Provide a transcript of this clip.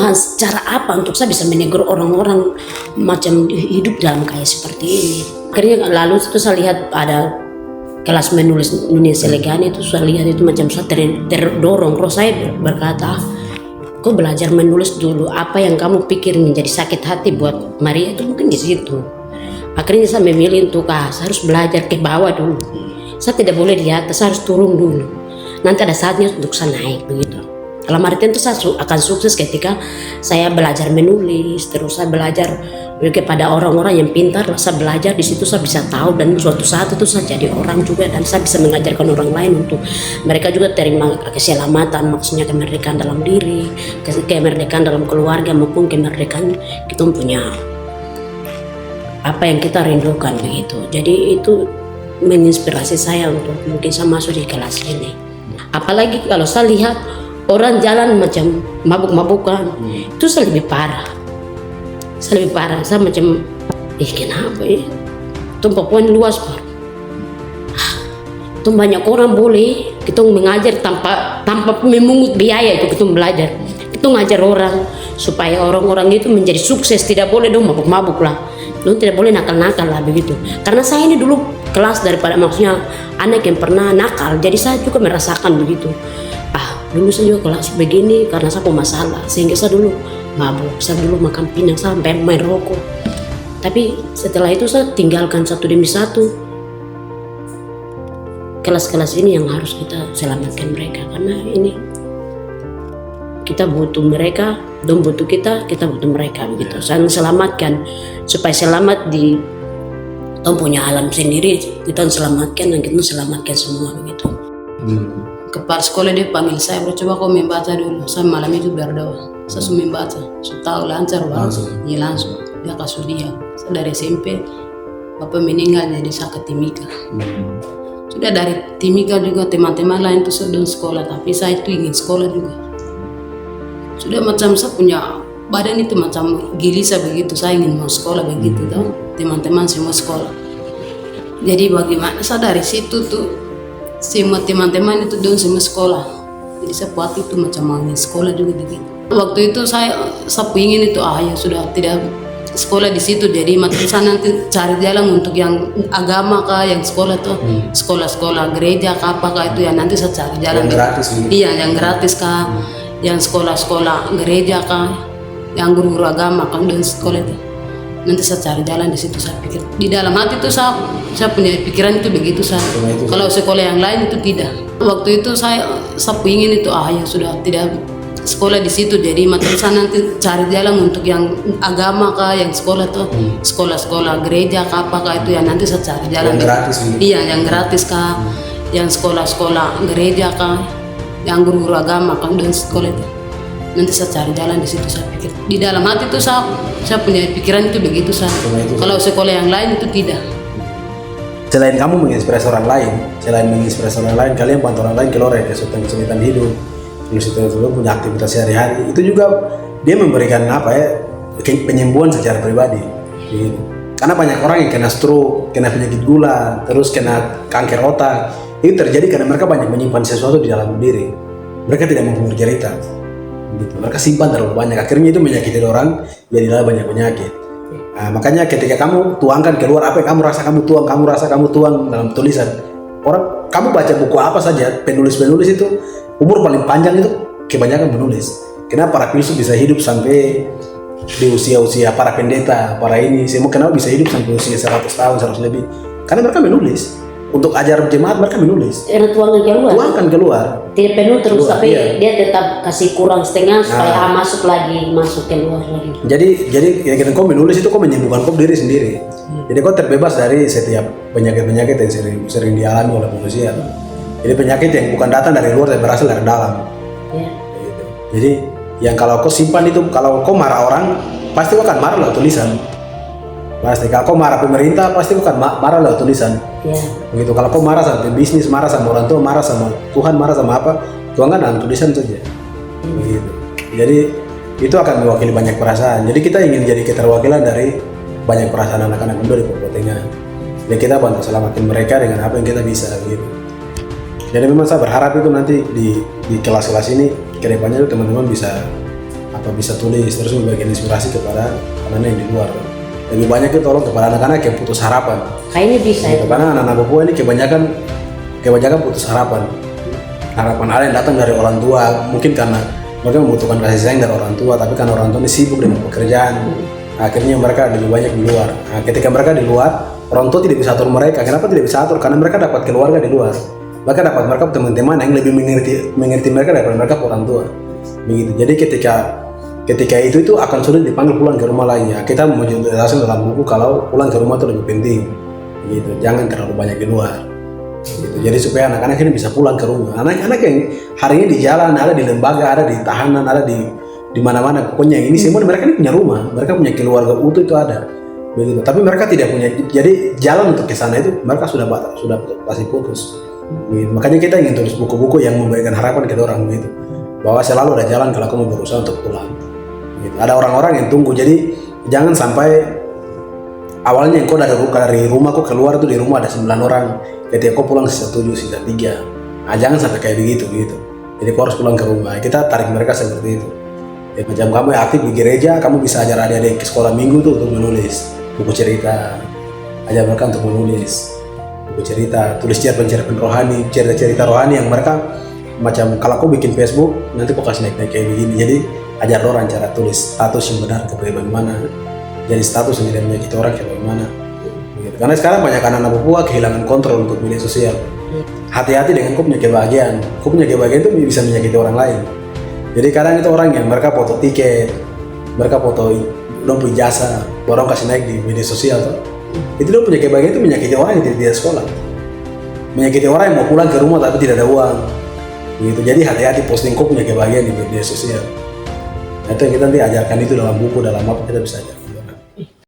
Tuhan cara apa untuk saya bisa menegur orang-orang macam hidup dalam kayak seperti ini. Akhirnya lalu itu saya lihat ada kelas menulis Indonesia Legani itu, saya lihat itu macam saya terdorong. Roh saya berkata, kau belajar menulis dulu, apa yang kamu pikir menjadi sakit hati buat Maria itu mungkin di situ. Akhirnya saya memilih untuk saya harus belajar ke bawah dulu. Saya tidak boleh di atas, saya harus turun dulu. Nanti ada saatnya untuk saya naik begitu. Dalam artian itu saya akan sukses ketika saya belajar menulis, terus saya belajar kepada orang-orang yang pintar. Saya belajar di situ, saya bisa tahu, dan suatu saat itu saya jadi orang juga, dan saya bisa mengajarkan orang lain untuk mereka juga terima keselamatan, maksudnya kemerdekaan dalam diri, kemerdekaan dalam keluarga, maupun kemerdekaan kita punya apa yang kita rindukan begitu. Jadi itu menginspirasi saya untuk mungkin saya masuk di kelas ini. Apalagi kalau saya lihat orang jalan macam mabuk-mabukan, itu saya lebih parah. Saya macam, kenapa ya? Itu Papua luas, Pak. Itu banyak orang boleh, kita mengajar tanpa memungut biaya itu kita belajar. Kita ngajar orang supaya orang-orang itu menjadi sukses, tidak boleh dong mabuk-mabuk lah. Lu tidak boleh nakal-nakal lah begitu. Karena saya ini dulu kelas daripada maksudnya anak yang pernah nakal, jadi saya juga merasakan begitu. Dulu saya juga kelas begini karena saya punya masalah, sehingga saya dulu mabuk, saya dulu makan pinang sampai main rokok. Tapi setelah itu saya tinggalkan satu demi satu kelas-kelas ini yang harus kita selamatkan mereka, karena ini kita butuh mereka, dong butuh kita butuh mereka begitu. Saya selamatkan supaya selamat di kita punya alam sendiri, kita selamatkan dan kita selamatkan semua begitu. Kepala sekolah dia panggil saya, bro, coba kau membaca dulu. Saya malam itu berdoa, saya sudah membaca, saya tahu lancar banget. Iya langsung, dia kasih dia. Saya dari SMP, bapak meninggal jadi saya ke Timika. Sudah dari Timika juga teman-teman lain itu sudah sekolah, tapi saya itu ingin sekolah juga. Sudah macam saya punya badan itu macam gelisah begitu, saya ingin mau sekolah begitu, tahu? Teman-teman semua sekolah. Jadi bagaimana saya dari situ tuh, semua teman-teman itu dong semua sekolah, jadi saya buat itu macam mau sekolah juga begitu. Waktu itu saya ingin itu ya sudah tidak sekolah di situ, jadi macam saya nanti cari jalan untuk yang agama kah, yang sekolah tuh sekolah-sekolah gereja kah apakah itu ya, nanti saya cari jalan yang gratis gitu. Iya yang gratis kah, yang sekolah-sekolah gereja kah, yang guru-guru agama kah dan sekolah itu. Nanti saya cari jalan di situ. Saya pikir di dalam hati itu saya punya pikiran itu begitu saya. Kalau sekolah yang lain itu tidak. Waktu itu saya ingin itu ya sudah tidak sekolah di situ, jadi macam saya nanti cari jalan untuk yang agama kah, yang sekolah tuh sekolah-sekolah gereja kah apakah itu ya, nanti saya cari jalan yang gratis gitu. Iya yang gratis kah, yang sekolah-sekolah gereja kah, yang guru-guru agama kah dan sekolah itu. Nanti saya cari jalan di situ. Saya pikir di dalam hati itu saya punya pikiran itu begitu saya. Kalau sekolah yang lain itu tidak. Selain kamu menginspirasi orang lain, kalian bantu orang lain keluar dari kesulitan hidup, terus itu punya aktivitas sehari-hari, itu juga dia memberikan penyembuhan secara pribadi. Gitu. Karena banyak orang yang kena stroke, kena penyakit gula, terus kena kanker otak, itu terjadi karena mereka banyak menyimpan sesuatu di dalam diri. Mereka tidak mau bercerita. Gitu. Mereka simpan terlalu banyak, akhirnya itu menyakiti orang, jadilah banyak penyakit. Nah, makanya ketika kamu tuangkan keluar apa yang kamu rasa kamu tuang dalam tulisan. Kamu baca buku apa saja, penulis-penulis itu umur paling panjang itu kebanyakan menulis. Kenapa para filsuf bisa hidup sampai di usia-usia, para pendeta, para ini semua kenapa bisa hidup sampai usia 100 tahun, 100 lebih? Karena mereka menulis. Untuk ajar jemaat mereka menulis. Tuangkan keluar. Tidak penuh terus keluar, tapi iya. Dia tetap kasih kurang setengah supaya masuk keluar lagi. Jadi kau menulis itu kau menyembuhkan kau diri sendiri. Jadi kau terbebas dari setiap penyakit-penyakit yang sering dialami oleh manusia. Jadi penyakit yang bukan datang dari luar tapi berasal dari dalam. Iya. Gitu. Jadi yang kalau kau simpan itu, kalau kau marah orang pasti kau akan marah lewat tulisan. Pasti kalau kau marah pemerintah pasti bukan marah lewat tulisan. Yeah. Begitu kalau kau marah sama bisnis, marah sama orang tua, marah sama Tuhan, marah sama apa, Tuhan kan dalam tulisan saja. Begitu. Jadi itu akan mewakili banyak perasaan. Jadi kita ingin jadi keterwakilan dari banyak perasaan anak-anak muda di Papua Tengah. Jadi kita bantu selamatin mereka dengan apa yang kita bisa gitu. Jadi memang saya berharap itu nanti di kelas-kelas ini kedepannya itu teman-teman bisa apa bisa tulis terus memberikan inspirasi kepada anak-anak yang di luar. Lebih banyak itu tolong kepada anak-anak yang putus harapan. Kayaknya bisa ya. Karena anak-anak Papua ini kebanyakan putus harapan. Harapan ada yang datang dari orang tua, mungkin karena mereka membutuhkan kasih sayang dari orang tua, tapi karena orang tua ini sibuk dengan pekerjaan, akhirnya mereka lebih banyak di luar. Nah, ketika mereka di luar, orang tua tidak bisa atur mereka. Kenapa tidak bisa atur? Karena mereka dapat keluarga di luar. Mereka teman-teman yang lebih mengerti mereka daripada mereka orang tua. Begitu. Jadi ketika itu akan sulit dipanggil pulang ke rumah lagi. Ya, kita menjelaskan dalam buku kalau pulang ke rumah itu lebih penting. Gitu. Jangan terlalu banyak di luar. Gitu. Jadi supaya anak-anak ini bisa pulang ke rumah. Anak-anak yang hari ini di jalan, ada di lembaga, ada di tahanan, ada di mana-mana. Pokoknya ini semua mereka ini punya rumah, mereka punya keluarga utuh itu ada. Begitu. Tapi mereka tidak punya. Jadi jalan untuk ke sana itu mereka sudah pasti putus. Gitu. Makanya kita ingin tulis buku-buku yang memberikan harapan ke orang gitu. Bahwa selalu ada jalan kalau kamu berusaha untuk pulang. Gitu. Ada orang-orang yang tunggu. Jadi jangan sampai awalnya kau dari rumah kau keluar tuh di rumah ada 9 orang. Ketika kau pulang sisa 7, sisa 3. Nah, jangan sampai kayak begitu gitu. Jadi kau harus pulang ke rumah. Kita tarik mereka seperti itu. Ya, macam kamu yang aktif di gereja, kamu bisa ajar adik-adik ke sekolah minggu tuh untuk menulis buku cerita. Ajar mereka untuk menulis buku cerita, tulis cerpen rohani, cerita-cerita rohani yang mereka macam kalau kau bikin Facebook nanti kau kasih naik kayak begini. Jadi ajar orang cara tulis status yang benar kayak bagaimana. Jadi status yang tidak menyakiti orang kayak bagaimana. Gitu. Karena sekarang banyak anak-anak Papua kehilangan kontrol untuk media sosial. Hati-hati dengan kau punya kebahagiaan. Kau punya kebahagiaan itu bisa menyakiti orang lain. Jadi kadang itu orang yang mereka foto tiket, mereka foto dompet jasa, orang kasih naik di media sosial tuh. Itu dia punya kebahagiaan itu menyakiti orang yang tidak sekolah. Menyakiti orang yang mau pulang ke rumah tapi tidak ada uang. Gitu. Jadi hati-hati posting kau punya kebahagiaan di media sosial. Itu yang kita nanti ajarkan itu dalam buku, dalam apa kita bisa ajar.